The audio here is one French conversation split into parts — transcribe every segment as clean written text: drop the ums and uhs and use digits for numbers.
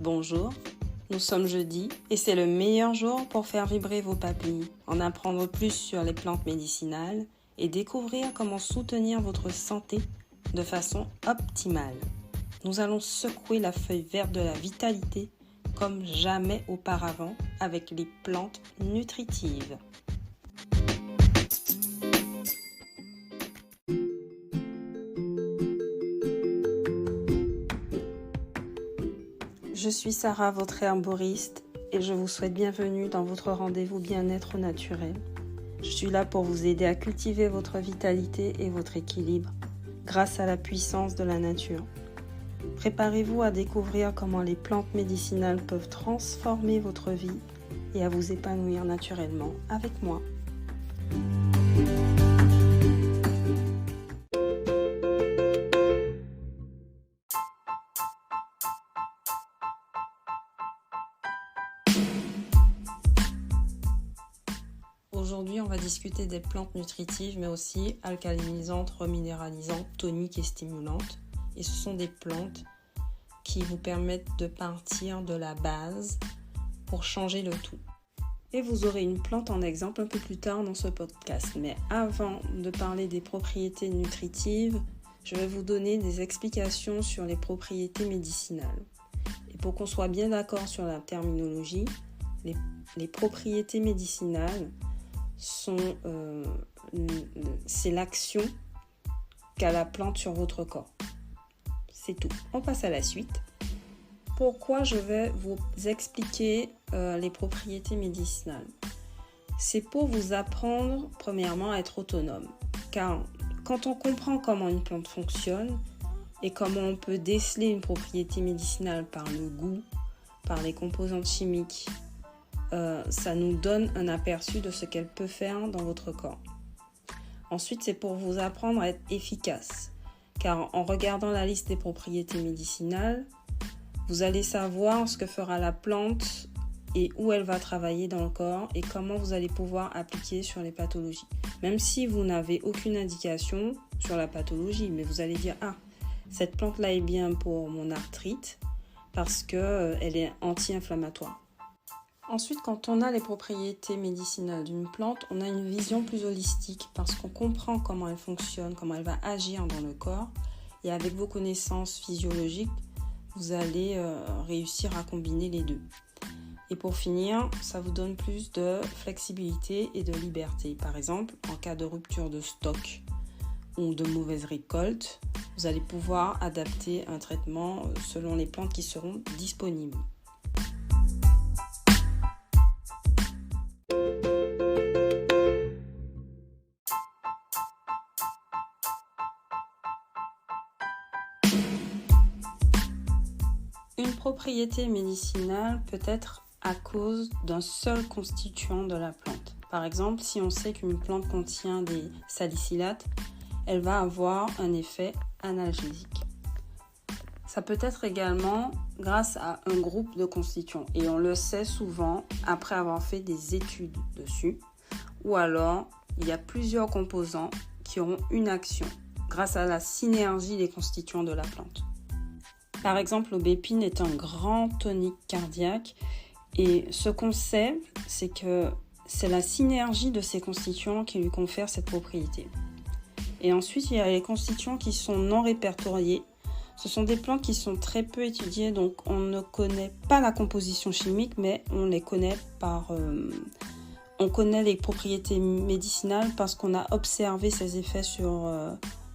Bonjour, nous sommes jeudi et c'est le meilleur jour pour faire vibrer vos papilles, en apprendre plus sur les plantes médicinales et découvrir comment soutenir votre santé de façon optimale. Nous allons secouer la feuille verte de la vitalité comme jamais auparavant avec les plantes nutritives. Je suis Sarah, votre herboriste, et je vous souhaite bienvenue dans votre rendez-vous bien-être naturel. Je suis là pour vous aider à cultiver votre vitalité et votre équilibre grâce à la puissance de la nature. Préparez-vous à découvrir comment les plantes médicinales peuvent transformer votre vie et à vous épanouir naturellement avec moi. Aujourd'hui, on va discuter des plantes nutritives, mais aussi alcalinisantes, reminéralisantes, toniques et stimulantes. Et ce sont des plantes qui vous permettent de partir de la base pour changer le tout. Et vous aurez une plante en exemple un peu plus tard dans ce podcast. Mais avant de parler des propriétés nutritives, je vais vous donner des explications sur les propriétés médicinales. Et pour qu'on soit bien d'accord sur la terminologie, les propriétés médicinales c'est l'action qu'a la plante sur votre corps. C'est tout. On passe à la suite. Pourquoi je vais vous expliquer les propriétés médicinales? C'est pour vous apprendre, premièrement, à être autonome. Car quand on comprend comment une plante fonctionne et comment on peut déceler une propriété médicinale par le goût, par les composantes chimiques, ça nous donne un aperçu de ce qu'elle peut faire dans votre corps. Ensuite, c'est pour vous apprendre à être efficace. Car en regardant la liste des propriétés médicinales, vous allez savoir ce que fera la plante et où elle va travailler dans le corps et comment vous allez pouvoir appliquer sur les pathologies. Même si vous n'avez aucune indication sur la pathologie, mais vous allez dire « Ah, cette plante-là est bien pour mon arthrite parce qu'elle est anti-inflammatoire ». Ensuite, quand on a les propriétés médicinales d'une plante, on a une vision plus holistique parce qu'on comprend comment elle fonctionne, comment elle va agir dans le corps. Et avec vos connaissances physiologiques, vous allez réussir à combiner les deux. Et pour finir, ça vous donne plus de flexibilité et de liberté. Par exemple, en cas de rupture de stock ou de mauvaise récolte, vous allez pouvoir adapter un traitement selon les plantes qui seront disponibles. Une propriété médicinale peut être à cause d'un seul constituant de la plante. Par exemple, si on sait qu'une plante contient des salicylates, elle va avoir un effet analgésique. Ça peut être également grâce à un groupe de constituants et on le sait souvent après avoir fait des études dessus. Ou alors, il y a plusieurs composants qui auront une action grâce à la synergie des constituants de la plante. Par exemple, l'aubépine est un grand tonique cardiaque et ce qu'on sait, c'est que c'est la synergie de ces constituants qui lui confère cette propriété. Et ensuite, il y a les constituants qui sont non répertoriés. Ce sont des plantes qui sont très peu étudiées, donc on ne connaît pas la composition chimique, mais on les connaît on connaît les propriétés médicinales parce qu'on a observé ces effets sur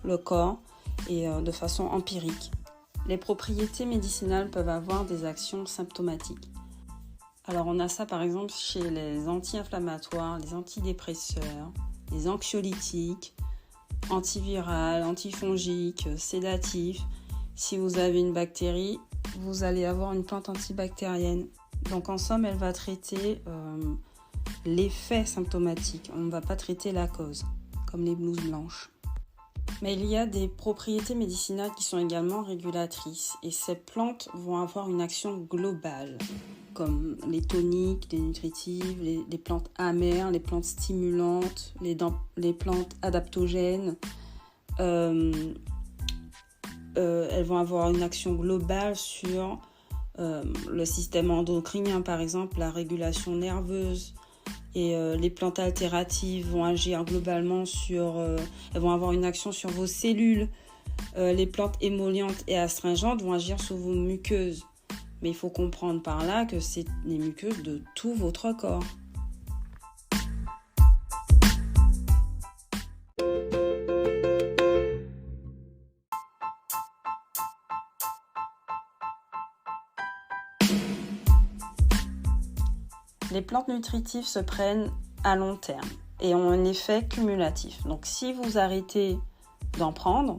le corps et de façon empirique. Les propriétés médicinales peuvent avoir des actions symptomatiques. Alors on a ça par exemple chez les anti-inflammatoires, les antidépresseurs, les anxiolytiques, antivirales, antifongiques, sédatifs. Si vous avez une bactérie, vous allez avoir une plante antibactérienne. Donc en somme, elle va traiter l'effet symptomatique. On ne va pas traiter la cause, comme les blouses blanches. Mais il y a des propriétés médicinales qui sont également régulatrices et ces plantes vont avoir une action globale, comme les toniques, les nutritives, les plantes amères, les plantes stimulantes, les plantes adaptogènes. Elles vont avoir une action globale sur le système endocrinien, par exemple, la régulation nerveuse. Et les plantes altératives vont agir globalement elles vont avoir une action sur vos cellules. Les plantes émollientes et astringentes vont agir sur vos muqueuses. Mais il faut comprendre par là que c'est les muqueuses de tout votre corps. Les plantes nutritives se prennent à long terme et ont un effet cumulatif. Donc si vous arrêtez d'en prendre,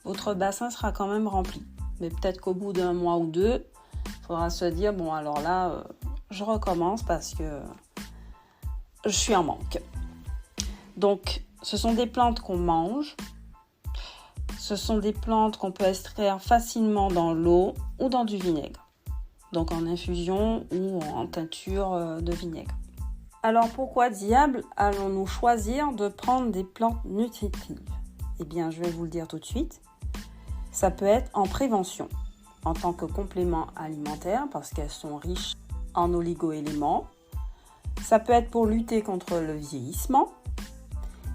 votre bassin sera quand même rempli. Mais peut-être qu'au bout d'un mois ou deux, il faudra se dire, bon alors là, je recommence parce que je suis en manque. Donc ce sont des plantes qu'on mange. Ce sont des plantes qu'on peut extraire facilement dans l'eau ou dans du vinaigre. Donc en infusion ou en teinture de vinaigre. Alors pourquoi diable allons-nous choisir de prendre des plantes nutritives ? Eh bien, je vais vous le dire tout de suite. Ça peut être en prévention, en tant que complément alimentaire, parce qu'elles sont riches en oligo-éléments. Ça peut être pour lutter contre le vieillissement.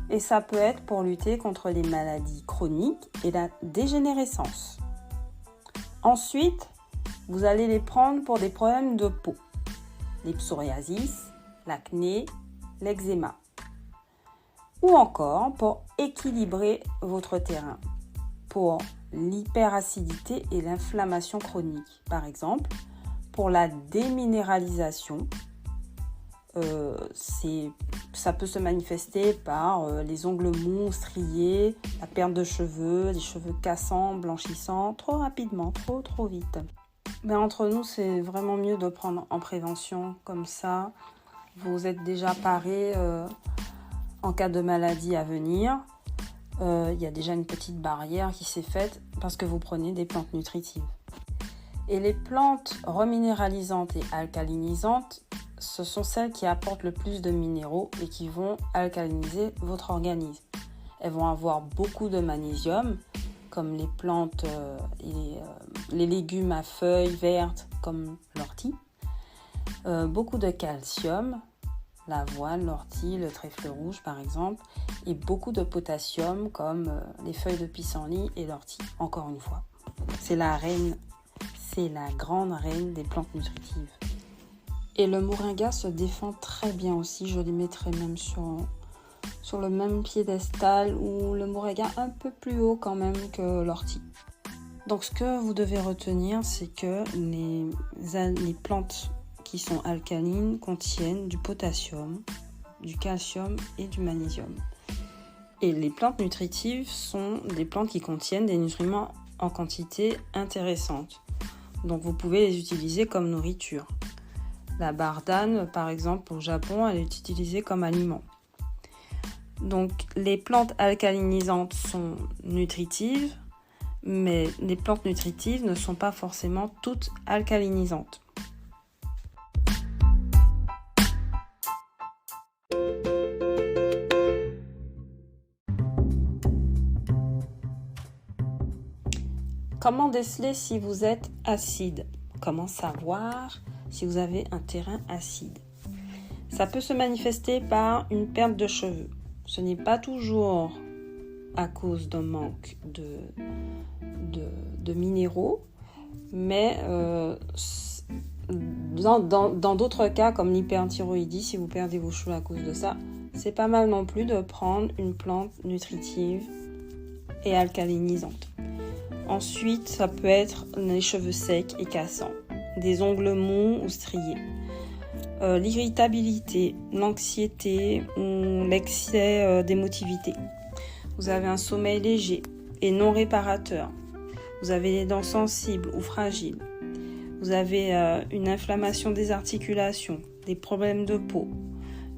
Et ça peut être pour lutter contre les maladies chroniques et la dégénérescence. Ensuite, vous allez les prendre pour des problèmes de peau, les psoriasis, l'acné, l'eczéma. Ou encore pour équilibrer votre terrain, pour l'hyperacidité et l'inflammation chronique. Par exemple, pour la déminéralisation, ça peut se manifester par les ongles mous, striés, la perte de cheveux, les cheveux cassants, blanchissants, trop rapidement, trop vite. Mais entre nous, c'est vraiment mieux de prendre en prévention, comme ça, vous êtes déjà paré en cas de maladie à venir. Il y a déjà une petite barrière qui s'est faite parce que vous prenez des plantes nutritives. Et les plantes reminéralisantes et alcalinisantes, ce sont celles qui apportent le plus de minéraux et qui vont alcaliniser votre organisme. Elles vont avoir beaucoup de magnésium, comme les plantes les légumes à feuilles vertes, comme l'ortie. Beaucoup de calcium, l'avoine, l'ortie, le trèfle rouge par exemple, et beaucoup de potassium, comme les feuilles de pissenlit et l'ortie, encore une fois. C'est la grande reine des plantes nutritives. Et le moringa se défend très bien aussi, je les mettrai même sur le même piédestal ou le moringa un peu plus haut quand même que l'ortie. Donc ce que vous devez retenir, c'est que les plantes qui sont alcalines contiennent du potassium, du calcium et du magnésium. Et les plantes nutritives sont des plantes qui contiennent des nutriments en quantité intéressante. Donc vous pouvez les utiliser comme nourriture. La bardane, par exemple, au Japon, elle est utilisée comme aliment. Donc les plantes alcalinisantes sont nutritives, mais les plantes nutritives ne sont pas forcément toutes alcalinisantes. Comment déceler si vous êtes acide ? Comment savoir si vous avez un terrain acide ? Ça peut se manifester par une perte de cheveux. Ce n'est pas toujours à cause d'un manque de minéraux, mais dans d'autres cas, comme l'hyperthyroïdie, si vous perdez vos cheveux à cause de ça, c'est pas mal non plus de prendre une plante nutritive et alcalinisante. Ensuite, ça peut être les cheveux secs et cassants, des ongles mous ou striés, l'irritabilité, l'anxiété ou l'excès d'émotivité. Vous avez un sommeil léger et non réparateur. Vous avez les dents sensibles ou fragiles. Vous avez une inflammation des articulations, des problèmes de peau,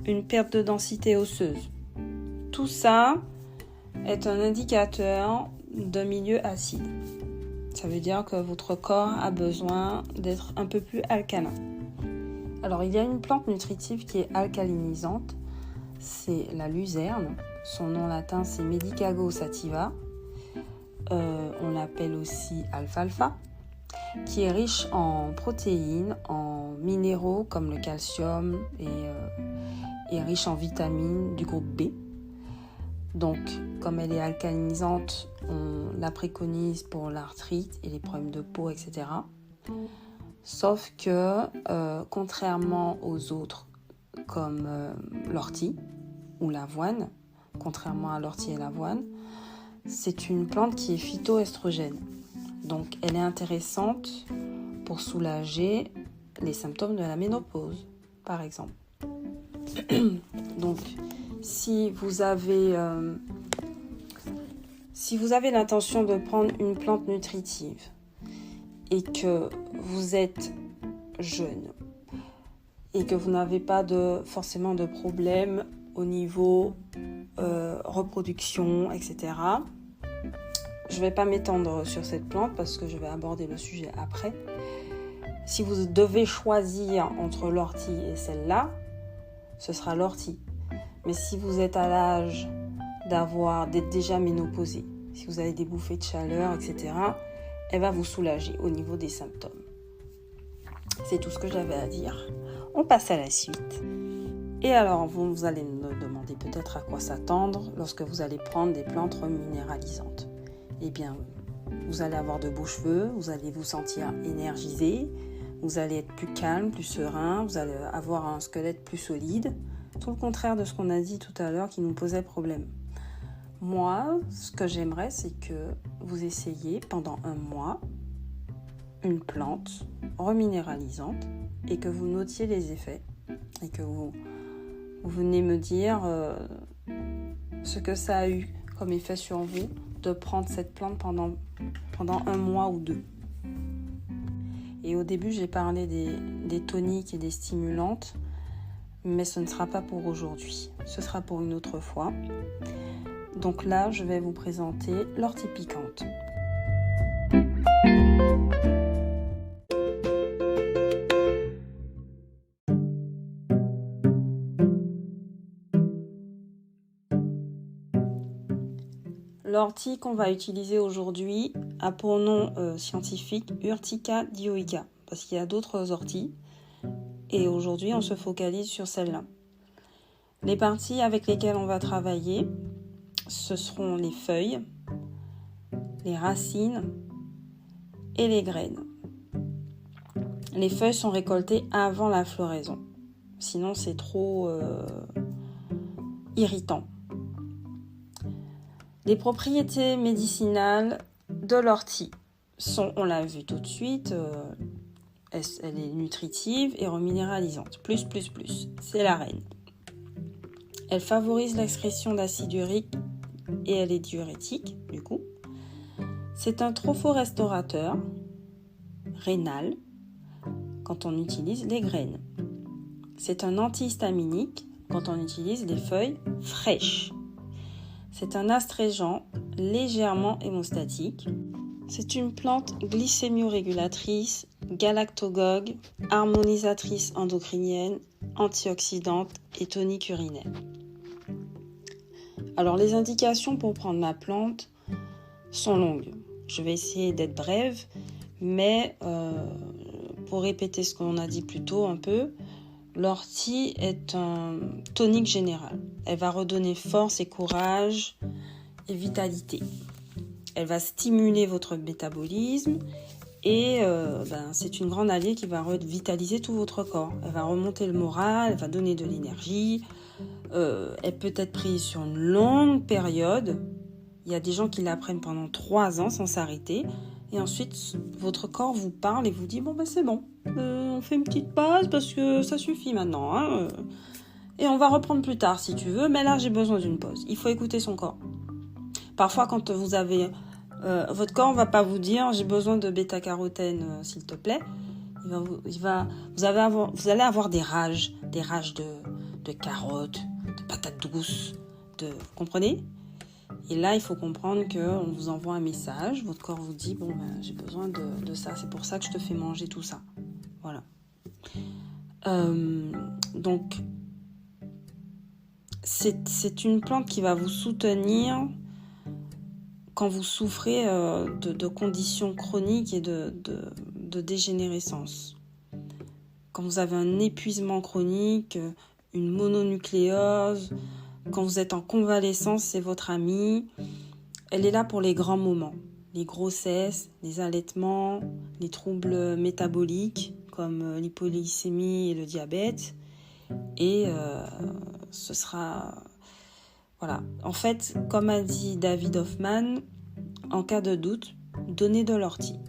une perte de densité osseuse. Tout ça est un indicateur d'un milieu acide. Ça veut dire que votre corps a besoin d'être un peu plus alcalin. Alors, il y a une plante nutritive qui est alcalinisante, c'est la luzerne. Son nom latin, c'est Medicago sativa. On l'appelle aussi alfalfa. qui est riche en protéines, en minéraux comme le calcium et riche en vitamines du groupe B. Donc, comme elle est alcalinisante, on la préconise pour l'arthrite et les problèmes de peau, etc. Sauf que, contrairement aux autres, comme l'ortie ou l'avoine, contrairement à l'ortie et l'avoine, c'est une plante qui est phytoestrogène. Donc, elle est intéressante pour soulager les symptômes de la ménopause, par exemple. Donc, si vous avez l'intention de prendre une plante nutritive et que vous êtes jeune et que vous n'avez pas forcément de problème au niveau reproduction, etc., je ne vais pas m'étendre sur cette plante parce que je vais aborder le sujet après. Si vous devez choisir entre l'ortie et celle-là, ce sera l'ortie. Mais si vous êtes à l'âge d'être déjà ménopausé, si vous avez des bouffées de chaleur, etc., elle va vous soulager au niveau des symptômes. C'est tout ce que j'avais à dire. On passe à la suite. Et alors, vous allez me demander peut-être à quoi s'attendre lorsque vous allez prendre des plantes reminéralisantes. Eh bien, vous allez avoir de beaux cheveux, vous allez vous sentir énergisé, vous allez être plus calme, plus serein, vous allez avoir un squelette plus solide. Tout le contraire de ce qu'on a dit tout à l'heure qui nous posait problème. Moi, ce que j'aimerais, c'est que vous essayiez pendant 1 mois une plante reminéralisante et que vous notiez les effets et que vous venez me dire ce que ça a eu comme effet sur vous de prendre cette plante pendant 1 mois ou 2. Et au début, j'ai parlé des toniques et des stimulantes, mais ce ne sera pas pour aujourd'hui. Ce sera pour une autre fois. Donc là, je vais vous présenter l'ortie piquante. L'ortie qu'on va utiliser aujourd'hui a pour nom scientifique Urtica dioica, parce qu'il y a d'autres orties, et aujourd'hui on se focalise sur celle-là. Les parties avec lesquelles on va travailler, ce seront les feuilles, les racines et les graines. Les feuilles sont récoltées avant la floraison, sinon c'est trop irritant. Les propriétés médicinales de l'ortie sont, on l'a vu tout de suite, elle est nutritive et reminéralisante. Plus, c'est la reine. Elle favorise l'excrétion d'acide urique et elle est diurétique, du coup. C'est un tropho-restaurateur rénal quand on utilise les graines. C'est un antihistaminique quand on utilise les feuilles fraîches. C'est un astringent légèrement hémostatique. C'est une plante glycémiorégulatrice, galactogogue, harmonisatrice endocrinienne, antioxydante et tonique urinaire. Alors les indications pour prendre ma plante sont longues. Je vais essayer d'être brève, mais pour répéter ce qu'on a dit plus tôt un peu, l'ortie est un tonique général. Elle va redonner force et courage et vitalité. Elle va stimuler votre métabolisme et c'est une grande alliée qui va revitaliser tout votre corps. Elle va remonter le moral, elle va donner de l'énergie. Elle peut être prise sur une longue période. Il y a des gens qui la prennent pendant 3 ans sans s'arrêter. Et ensuite, votre corps vous parle et vous dit « c'est bon, on fait une petite pause parce que ça suffit maintenant. Hein, et on va reprendre plus tard si tu veux, mais là j'ai besoin d'une pause. » Il faut écouter son corps. Parfois, quand vous avez... votre corps ne va pas vous dire « j'ai besoin de bêta-carotène, s'il te plaît ». Vous allez avoir des rages de carottes, de patates douces, vous comprenez ? Et là, il faut comprendre qu'on vous envoie un message, votre corps vous dit « j'ai besoin de ça, c'est pour ça que je te fais manger tout ça. » Voilà. Donc, c'est une plante qui va vous soutenir quand vous souffrez de conditions chroniques et de dégénérescence. Quand vous avez un épuisement chronique, une mononucléose, quand vous êtes en convalescence, c'est votre amie. Elle est là pour les grands moments, les grossesses, les allaitements, les troubles métaboliques comme l'hypoglycémie et le diabète. Et ce sera... Voilà. En fait, comme a dit David Hoffman, en cas de doute, donnez de l'ortie.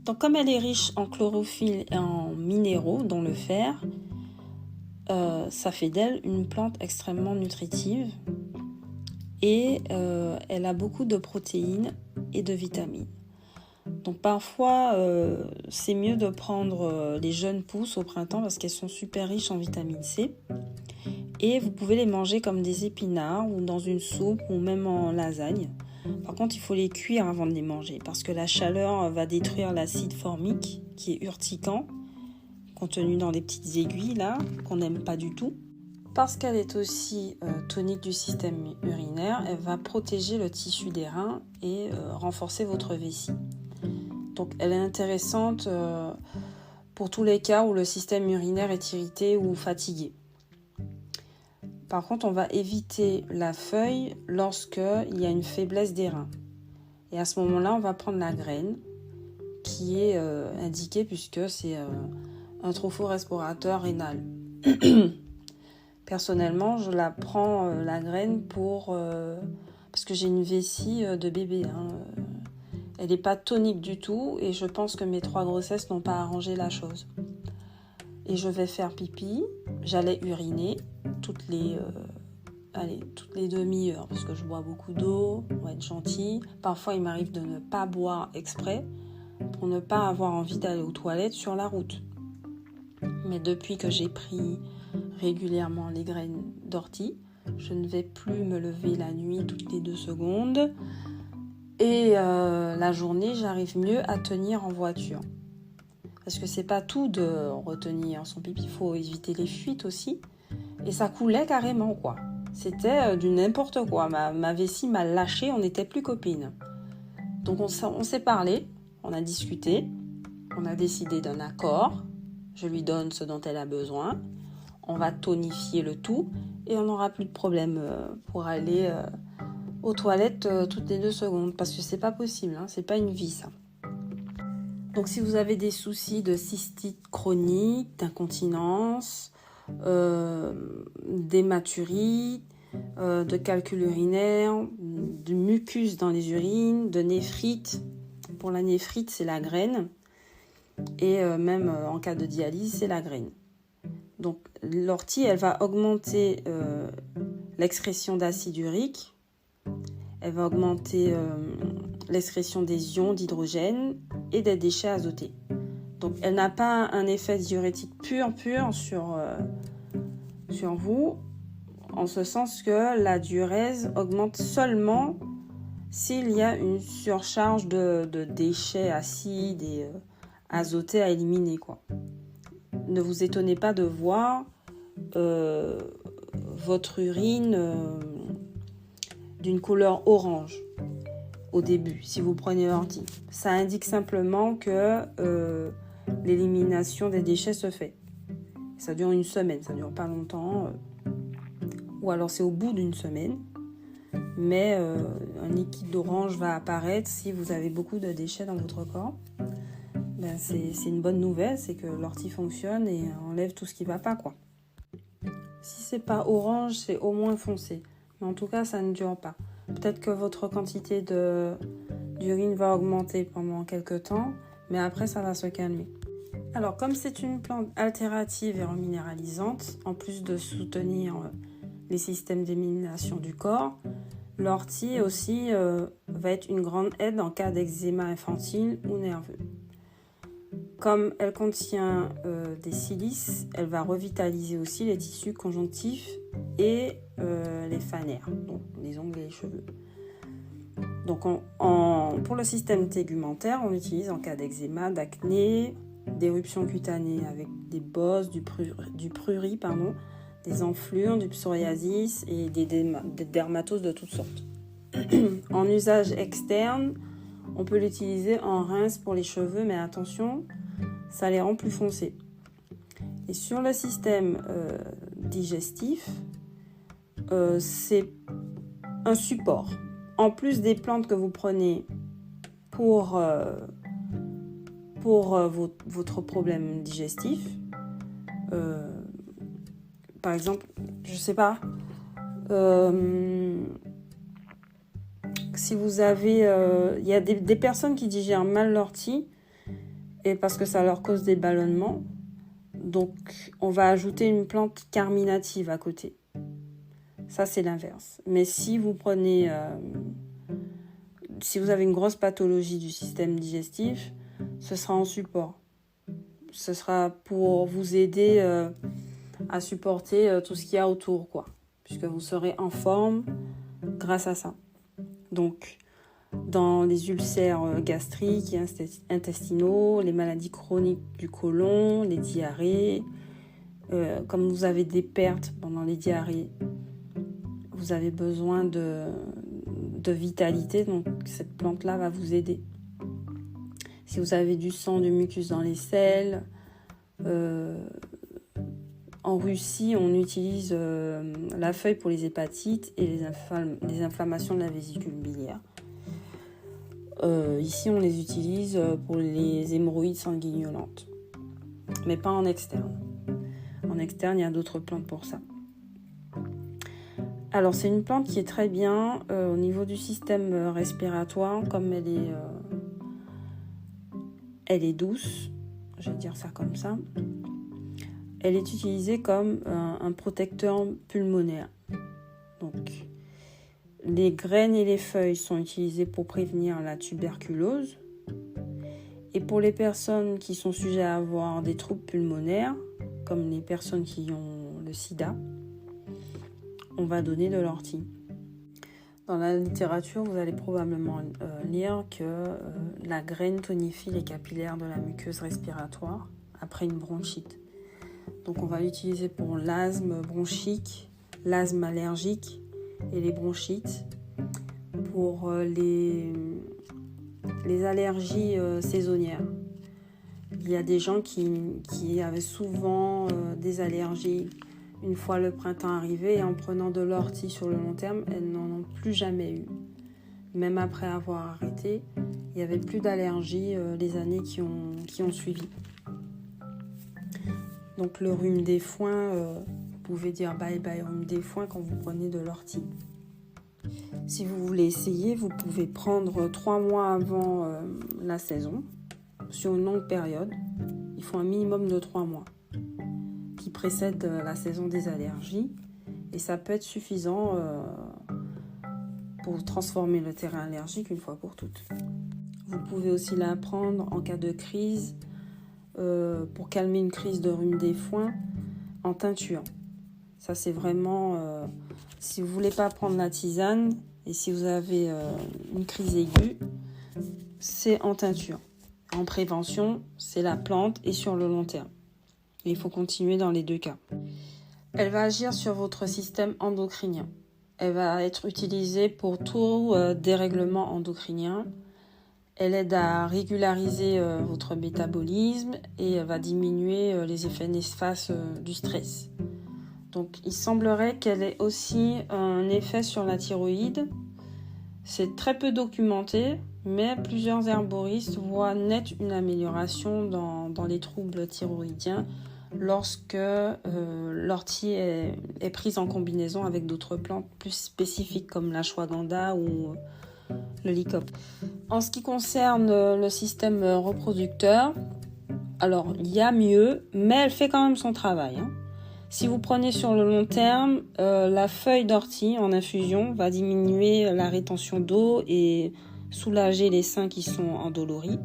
Donc, comme elle est riche en chlorophylle et en minéraux, dont le fer, ça fait d'elle une plante extrêmement nutritive et elle a beaucoup de protéines et de vitamines. Donc parfois, c'est mieux de prendre les jeunes pousses au printemps parce qu'elles sont super riches en vitamine C. Et vous pouvez les manger comme des épinards ou dans une soupe ou même en lasagne. Par contre, il faut les cuire avant de les manger parce que la chaleur va détruire l'acide formique qui est urticant, contenu dans des petites aiguilles là, qu'on n'aime pas du tout. Parce qu'elle est aussi tonique du système urinaire, elle va protéger le tissu des reins et renforcer votre vessie. Donc elle est intéressante pour tous les cas où le système urinaire est irrité ou fatigué. Par contre, on va éviter la feuille lorsqu'il y a une faiblesse des reins. Et à ce moment-là, on va prendre la graine qui est indiquée puisque c'est un trophorespirateur rénal. Personnellement, je la prends la graine parce que j'ai une vessie de bébé. Elle n'est pas tonique du tout et je pense que mes 3 grossesses n'ont pas arrangé la chose. Et je vais faire pipi, j'allais uriner toutes les demi-heures parce que je bois beaucoup d'eau, on va être gentil. Parfois, il m'arrive de ne pas boire exprès pour ne pas avoir envie d'aller aux toilettes sur la route. Mais depuis que j'ai pris régulièrement les graines d'ortie, je ne vais plus me lever la nuit toutes les 2 secondes. Et la journée, j'arrive mieux à tenir en voiture. Parce que c'est pas tout de retenir son pipi, il faut éviter les fuites aussi. Et ça coulait carrément, quoi. C'était du n'importe quoi. Ma vessie m'a lâché, on n'était plus copines. Donc on s'est parlé, on a discuté, on a décidé d'un accord. Je lui donne ce dont elle a besoin. On va tonifier le tout et on n'aura plus de problème pour aller aux toilettes toutes les 2 secondes. Parce que c'est pas possible, c'est pas une vie ça. Donc si vous avez des soucis de cystite chronique, d'incontinence, d'hématurie, de calcul urinaire, de mucus dans les urines, de néphrite. Pour la néphrite, c'est la graine. Et même en cas de dialyse, c'est la graine. Donc l'ortie, elle va augmenter l'excrétion d'acide urique. Elle va augmenter l'excrétion des ions d'hydrogène et des déchets azotés. Donc elle n'a pas un effet diurétique pur sur vous, en ce sens que la diurèse augmente seulement s'il y a une surcharge de déchets acides et azotés à éliminer, quoi. Ne vous étonnez pas de voir votre urine d'une couleur orange au début, si vous prenez l'ortie. Ça indique simplement que l'élimination des déchets se fait. Ça dure 1 semaine, ça dure pas longtemps. Ou alors c'est au bout d'1 semaine. Mais un liquide d'orange va apparaître si vous avez beaucoup de déchets dans votre corps. C'est une bonne nouvelle, c'est que l'ortie fonctionne et enlève tout ce qui va pas, quoi. Si c'est pas orange, c'est au moins foncé. Mais en tout cas, ça ne dure pas. Peut-être que votre quantité d'urine va augmenter pendant quelques temps, mais après, ça va se calmer. Alors, comme c'est une plante altérative et reminéralisante, en plus de soutenir les systèmes d'élimination du corps, l'ortie aussi va être une grande aide en cas d'eczéma infantile ou nerveux. Comme elle contient des silices, elle va revitaliser aussi les tissus conjonctifs et les phanéres, donc les ongles et les cheveux. Donc pour le système tégumentaire, on l'utilise en cas d'eczéma, d'acné, d'éruption cutanée avec des bosses, du prurit, des enflures, du psoriasis et des dermatoses de toutes sortes. En usage externe, on peut l'utiliser en rince pour les cheveux, mais attention, ça les rend plus foncés. Et sur le système digestif, c'est un support. En plus des plantes que vous prenez pour votre problème digestif, par exemple, je sais pas, si vous avez, y a des personnes qui digèrent mal l'ortie et parce que ça leur cause des ballonnements, donc on va ajouter une plante carminative à côté. Ça c'est l'inverse. Mais si vous prenez, si vous avez une grosse pathologie du système digestif, ce sera en support. Ce sera pour vous aider à supporter tout ce qu'il y a autour, quoi, puisque vous serez en forme grâce à ça. Donc, dans les ulcères gastriques et intestinaux, les maladies chroniques du côlon, les diarrhées, comme vous avez des pertes pendant les diarrhées, vous avez besoin de vitalité, donc cette plante-là va vous aider. Si vous avez du sang, du mucus dans les selles, en Russie, on utilise la feuille pour les hépatites et les inflammations de la vésicule biliaire. Ici, on les utilise pour les hémorroïdes sanguinolentes, mais pas en externe. En externe, il y a d'autres plantes pour ça. Alors, c'est une plante qui est très bien au niveau du système respiratoire, comme elle est douce, je vais dire ça comme ça. Elle est utilisée comme un protecteur pulmonaire. Donc, les graines et les feuilles sont utilisées pour prévenir la tuberculose. Et pour les personnes qui sont sujettes à avoir des troubles pulmonaires, comme les personnes qui ont le sida, on va donner de l'ortie. Dans la littérature, vous allez probablement lire que la graine tonifie les capillaires de la muqueuse respiratoire après une bronchite. Donc on va l'utiliser pour l'asthme bronchique, l'asthme allergique et les bronchites. Pour les allergies saisonnières. Il y a des gens qui avaient souvent des allergies une fois le printemps arrivé et en prenant de l'ortie sur le long terme, elles n'en ont plus jamais eu. Même après avoir arrêté, il n'y avait plus d'allergies les années qui ont suivi. Donc le rhume des foins, vous pouvez dire bye bye rhume des foins quand vous prenez de l'ortie. Si vous voulez essayer, vous pouvez prendre 3 mois avant la saison, sur une longue période. Il faut un minimum de 3 mois qui précède la saison des allergies. Et ça peut être suffisant pour transformer le terrain allergique une fois pour toutes. Vous pouvez aussi la prendre en cas de crise, pour calmer une crise de rhume des foins, en teinture. Ça c'est vraiment... si vous ne voulez pas prendre la tisane et si vous avez une crise aiguë, c'est en teinture. En prévention, c'est la plante et sur le long terme. Et il faut continuer dans les deux cas. Elle va agir sur votre système endocrinien. Elle va être utilisée pour tout dérèglement endocrinien. Elle aide à régulariser votre métabolisme et va diminuer les effets néfastes du stress. Donc, il semblerait qu'elle ait aussi un effet sur la thyroïde. C'est très peu documenté, mais plusieurs herboristes voient net une amélioration dans les troubles thyroïdiens lorsque l'ortie est prise en combinaison avec d'autres plantes plus spécifiques comme l'ashwagandha ou le lycope. En ce qui concerne le système reproducteur, alors il y a mieux, mais elle fait quand même son travail. Si vous prenez sur le long terme, la feuille d'ortie en infusion va diminuer la rétention d'eau et soulager les seins qui sont endoloris.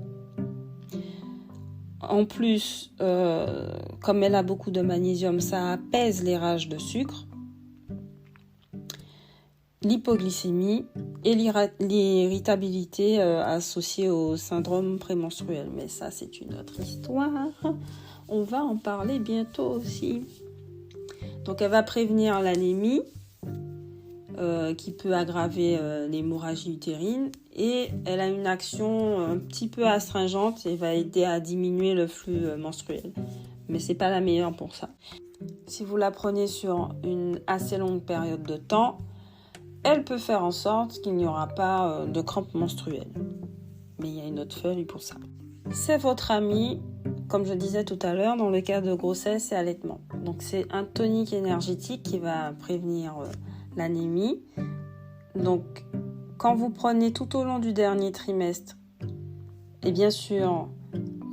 En plus, comme elle a beaucoup de magnésium, ça apaise les rages de sucre, l'hypoglycémie et l'irritabilité associée au syndrome prémenstruel. Mais ça, c'est une autre histoire. On va en parler bientôt aussi. Donc, elle va prévenir l'anémie, qui peut aggraver l'hémorragie utérine et elle a une action un petit peu astringente et va aider à diminuer le flux menstruel. Mais c'est pas la meilleure pour ça. Si vous la prenez sur une assez longue période de temps, elle peut faire en sorte qu'il n'y aura pas de crampes menstruelles. Mais il y a une autre feuille pour ça. C'est votre ami, comme je disais tout à l'heure, dans le cas de grossesse et allaitement. Donc c'est un tonique énergétique qui va prévenir l'anémie. Donc quand vous prenez tout au long du dernier trimestre, et bien sûr,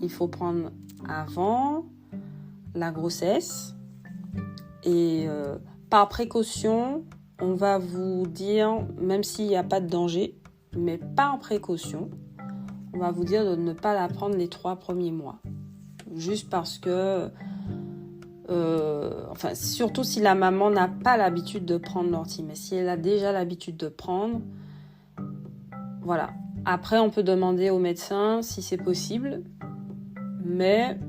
il faut prendre avant la grossesse. Et par précaution, on va vous dire, même s'il n'y a pas de danger, mais par précaution, on va vous dire de ne pas la prendre les 3 premiers mois. Juste parce que, surtout si la maman n'a pas l'habitude de prendre l'ortie, mais si elle a déjà l'habitude de prendre, voilà. Après, on peut demander au médecin si c'est possible, mais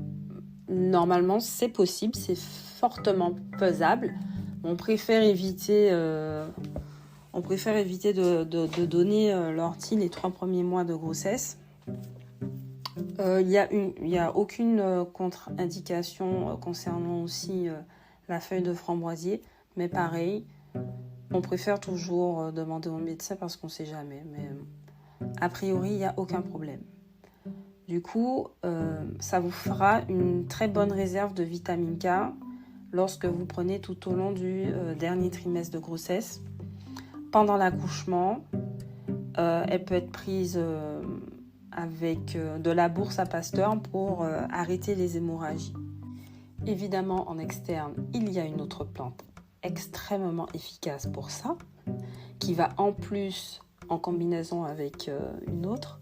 normalement, c'est possible, c'est fortement faisable. On préfère éviter de donner l'ortie les 3 premiers mois de grossesse. Il y a aucune contre-indication concernant aussi la feuille de framboisier, mais pareil, on préfère toujours demander au médecin parce qu'on ne sait jamais. Mais a priori, il n'y a aucun problème. Du coup, ça vous fera une très bonne réserve de vitamine K lorsque vous prenez tout au long du dernier trimestre de grossesse. Pendant l'accouchement, elle peut être prise avec de la bourse à Pasteur pour arrêter les hémorragies. Évidemment, en externe, il y a une autre plante extrêmement efficace pour ça, qui va en plus, en combinaison avec une autre,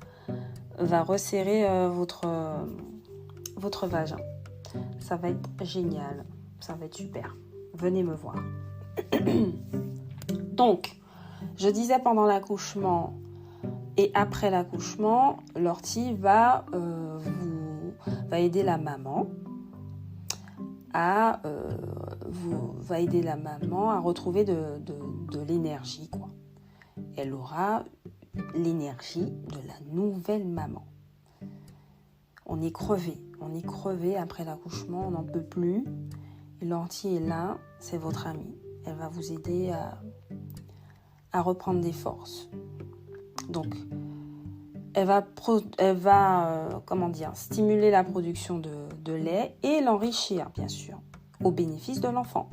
va resserrer votre vagin. Ça va être génial, ça va être super. Venez me voir. Donc, je disais pendant l'accouchement et après l'accouchement, l'ortie va aider la maman à retrouver de l'énergie, quoi. Elle aura l'énergie de la nouvelle maman. On est crevé après l'accouchement, on n'en peut plus. Et l'ortie est là, c'est votre amie. Elle va vous aider à reprendre des forces. Donc, elle va stimuler la production de lait et l'enrichir, bien sûr, au bénéfice de l'enfant.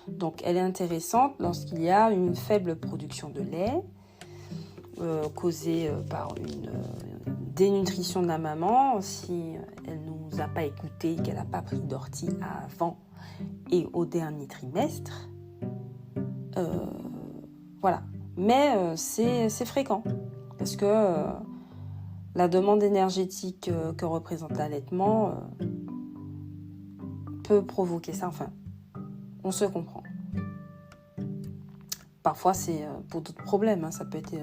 Donc, elle est intéressante lorsqu'il y a une faible production de lait causée par une dénutrition de la maman, si elle ne nous a pas écouté, qu'elle n'a pas pris d'ortie avant et au dernier trimestre. Voilà. Mais c'est fréquent parce que la demande énergétique que représente l'allaitement peut provoquer ça. Enfin, on se comprend. Parfois, c'est pour d'autres problèmes. Ça peut être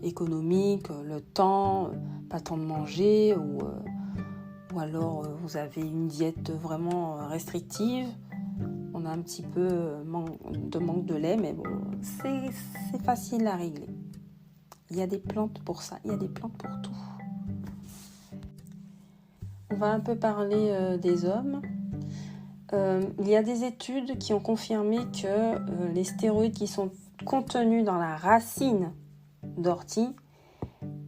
économique, le temps, pas le temps de manger, ou alors vous avez une diète vraiment restrictive. On a un petit peu de manque de lait, mais bon, c'est facile à régler. Il y a des plantes pour ça, il y a des plantes pour tout. On va un peu parler des hommes. Il y a des études qui ont confirmé que les stéroïdes qui sont contenus dans la racine d'ortie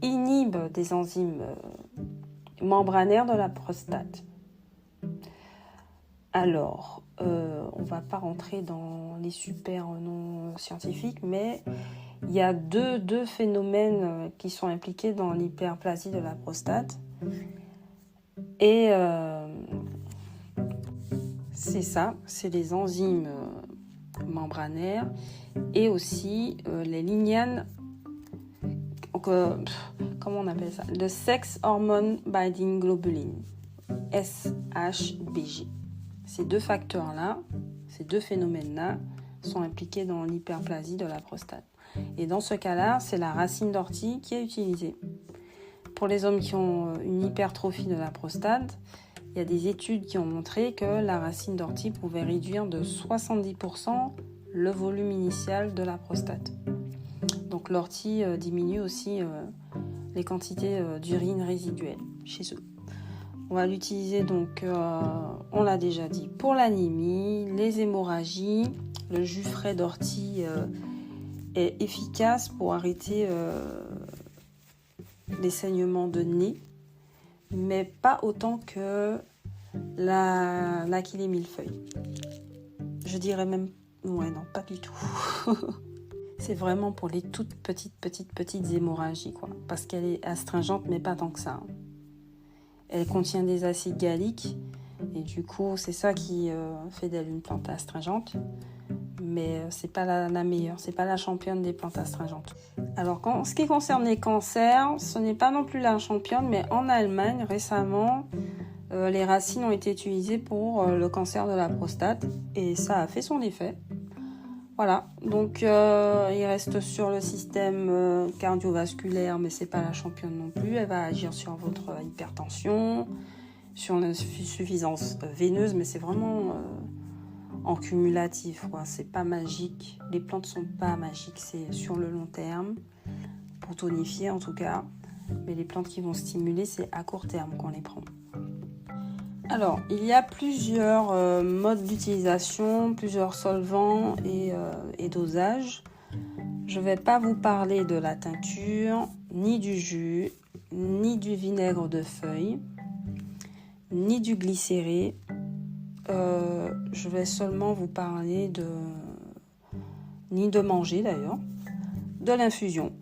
inhibent des enzymes membranaires de la prostate. Alors, on ne va pas rentrer dans les super noms scientifiques, mais il y a deux phénomènes qui sont impliqués dans l'hyperplasie de la prostate. Et c'est ça, c'est les enzymes membranaires et aussi les lignanes, comment on appelle ça ? Le Sex Hormone Binding Globulin, SHBG. Ces deux facteurs-là, ces deux phénomènes-là sont impliqués dans l'hyperplasie de la prostate. Et dans ce cas-là, c'est la racine d'ortie qui est utilisée. Pour les hommes qui ont une hypertrophie de la prostate, il y a des études qui ont montré que la racine d'ortie pouvait réduire de 70% le volume initial de la prostate. Donc l'ortie diminue aussi les quantités d'urine résiduelle chez eux. On va l'utiliser donc, on l'a déjà dit, pour l'anémie, les hémorragies. Le jus frais d'ortie est efficace pour arrêter les saignements de nez, mais pas autant que l'achillée millefeuille. Je dirais même, ouais non, pas du tout. C'est vraiment pour les toutes petites hémorragies, quoi, parce qu'elle est astringente, mais pas tant que ça. Elle contient des acides galliques, et du coup, c'est ça qui fait d'elle une plante astringente. Mais c'est pas la meilleure, c'est pas la championne des plantes astringentes. Alors, en ce qui concerne les cancers, ce n'est pas non plus la championne, mais en Allemagne, récemment, les racines ont été utilisées pour le cancer de la prostate, et ça a fait son effet. Voilà, donc il reste sur le système cardiovasculaire, mais c'est pas la championne non plus. Elle va agir sur votre hypertension, sur l'insuffisance veineuse, mais c'est vraiment en cumulatif, quoi. C'est pas magique. Les plantes sont pas magiques, c'est sur le long terme, pour tonifier en tout cas. Mais les plantes qui vont stimuler, c'est à court terme qu'on les prend. Alors, il y a plusieurs modes d'utilisation, plusieurs solvants et dosages. Je ne vais pas vous parler de la teinture, ni du jus, ni du vinaigre de feuille, ni du glycéré. Je vais seulement vous parler ni de manger d'ailleurs, de l'infusion.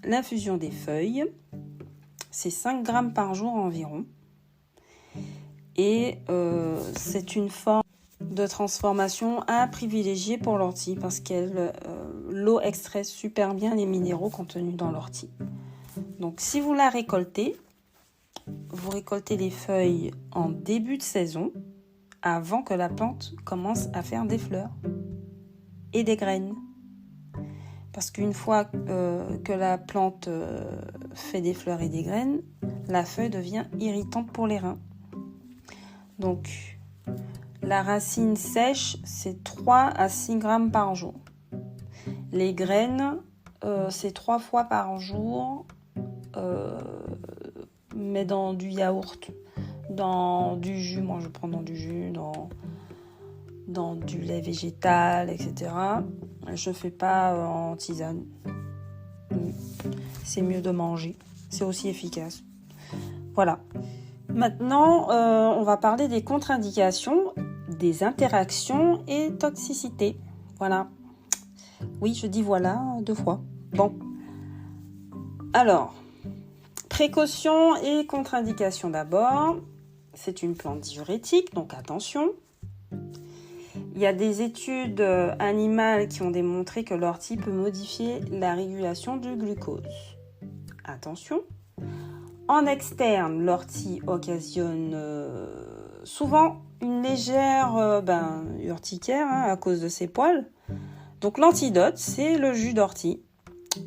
L'infusion des feuilles, c'est 5 grammes par jour environ. Et c'est une forme de transformation à privilégier pour l'ortie parce que l'eau extrait super bien les minéraux contenus dans l'ortie. Donc si vous la récoltez, vous récoltez les feuilles en début de saison avant que la plante commence à faire des fleurs et des graines. Parce qu'une fois que la plante fait des fleurs et des graines, la feuille devient irritante pour les reins. Donc, la racine sèche, c'est 3 à 6 grammes par jour. Les graines, c'est 3 fois par jour, mais dans du yaourt, dans du jus. Moi, je prends dans du jus, dans du lait végétal, etc. Je ne fais pas en tisane. C'est mieux de manger. C'est aussi efficace. Voilà. Maintenant, on va parler des contre-indications, des interactions et toxicité. Voilà. Oui, je dis voilà 2 fois. Bon. Alors, précautions et contre-indications d'abord. C'est une plante diurétique, donc attention. Il y a des études animales qui ont démontré que l'ortie peut modifier la régulation du glucose. Attention. En externe, l'ortie occasionne souvent une légère urticaire à cause de ses poils. Donc l'antidote, c'est le jus d'ortie,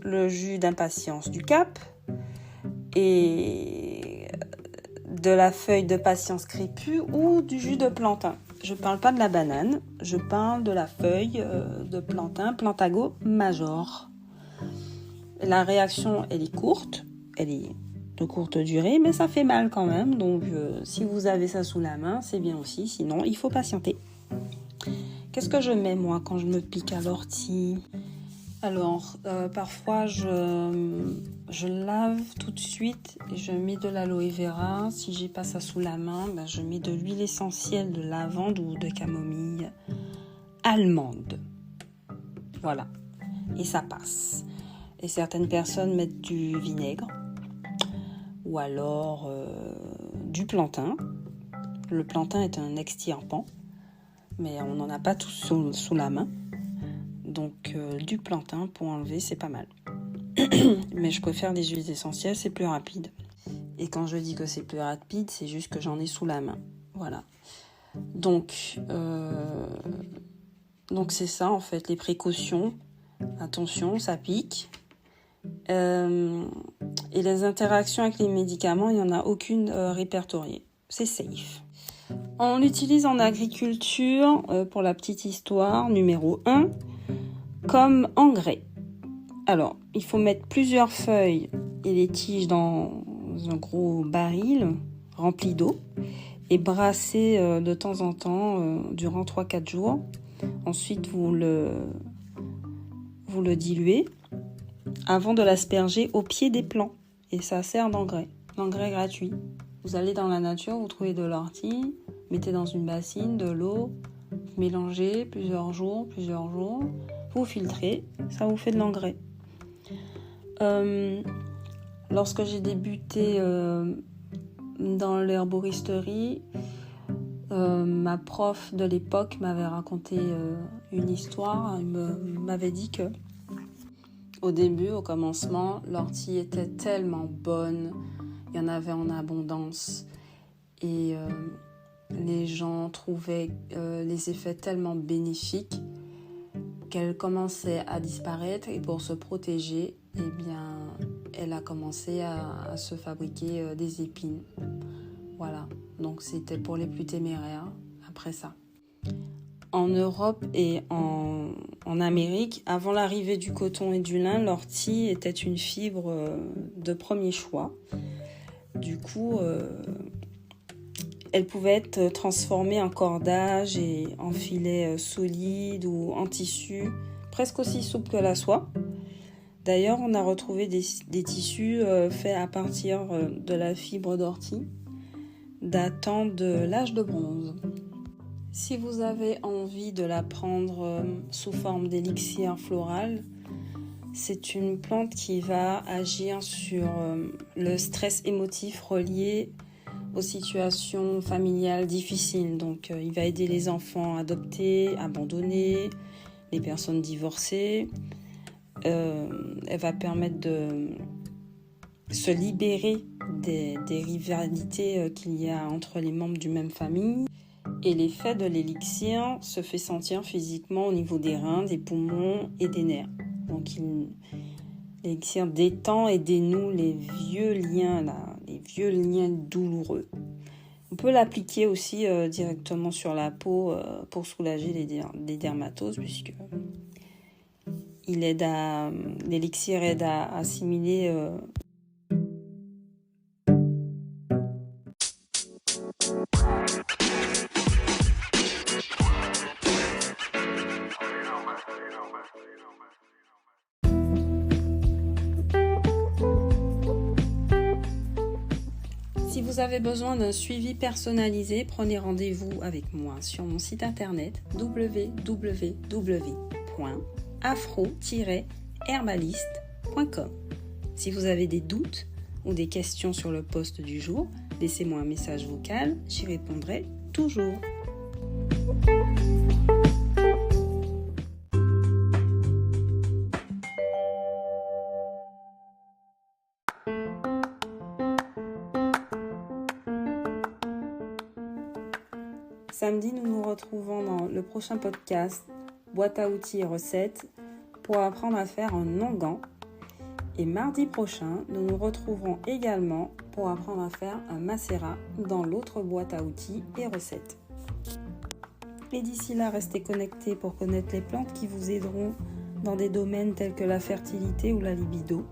le jus d'impatience du Cap et de la feuille de patience crépue ou du jus de plantain. Je ne parle pas de la banane, je parle de la feuille de plantain, Plantago major. La réaction, elle est courte, elle est de courte durée, mais ça fait mal quand même. Donc, si vous avez ça sous la main, c'est bien aussi. Sinon, il faut patienter. Qu'est-ce que je mets, moi, quand je me pique à l'ortie ? Alors, parfois, je lave tout de suite et je mets de l'aloe vera. Si j'ai pas ça sous la main, je mets de l'huile essentielle de lavande ou de camomille allemande. Voilà. Et ça passe. Et certaines personnes mettent du vinaigre ou alors du plantain. Le plantain est un extirpant, mais on n'en a pas tous sous la main. Donc du plantain pour enlever, c'est pas mal. Mais je préfère des huiles essentielles, c'est plus rapide. Et quand je dis que c'est plus rapide, c'est juste que j'en ai sous la main. Voilà. Donc c'est ça en fait, les précautions. Attention, ça pique. Et les interactions avec les médicaments, il n'y en a aucune répertoriée. C'est safe. On l'utilise en agriculture, pour la petite histoire, numéro 1. Comme engrais. Alors, il faut mettre plusieurs feuilles et les tiges dans un gros baril rempli d'eau et brasser de temps en temps durant 3-4 jours. Ensuite, vous le diluez avant de l'asperger au pied des plants. Et ça sert d'engrais. L'engrais gratuit. Vous allez dans la nature, vous trouvez de l'ortie, mettez dans une bassine de l'eau, mélangez plusieurs jours, vous filtrez, ça vous fait de l'engrais. Lorsque j'ai débuté dans l'herboristerie, ma prof de l'époque m'avait raconté une histoire. Elle m'avait dit que au début, au commencement, l'ortie était tellement bonne, il y en avait en abondance et les gens trouvaient les effets tellement bénéfiques qu'elle commençait à disparaître et pour se protéger, eh bien, elle a commencé à se fabriquer des épines. Voilà, donc c'était pour les plus téméraires après ça. En Europe et en Amérique, avant l'arrivée du coton et du lin, l'ortie était une fibre de premier choix. Du coup, elle pouvait être transformée en cordage et en filet solide ou en tissu, presque aussi souple que la soie. D'ailleurs, on a retrouvé des tissus faits à partir de la fibre d'ortie, datant de l'âge de bronze. Si vous avez envie de la prendre sous forme d'élixir floral, c'est une plante qui va agir sur le stress émotif relié aux situations familiales difficiles. Donc, il va aider les enfants adoptés, abandonnés, les personnes divorcées. Elle va permettre de se libérer des rivalités qu'il y a entre les membres d'une même famille. Et l'effet de l'élixir se fait sentir physiquement au niveau des reins, des poumons et des nerfs. Donc l'élixir détend et dénoue les vieux liens douloureux. On peut l'appliquer aussi directement sur la peau pour soulager les dermatoses, puisque l'élixir aide à assimiler Si vous avez besoin d'un suivi personnalisé, prenez rendez-vous avec moi sur mon site internet www.afro-herbaliste.com. Si vous avez des doutes ou des questions sur le post du jour, laissez-moi un message vocal, j'y répondrai toujours. Samedi, nous nous retrouvons dans le prochain podcast Boîte à outils et recettes pour apprendre à faire un onguent. Et mardi prochain, nous nous retrouverons également pour apprendre à faire un macérat dans l'autre boîte à outils et recettes. Et d'ici là, restez connectés pour connaître les plantes qui vous aideront dans des domaines tels que la fertilité ou la libido.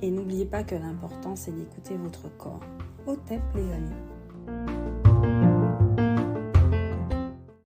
Et n'oubliez pas que l'important, c'est d'écouter votre corps. Au tep, les amis.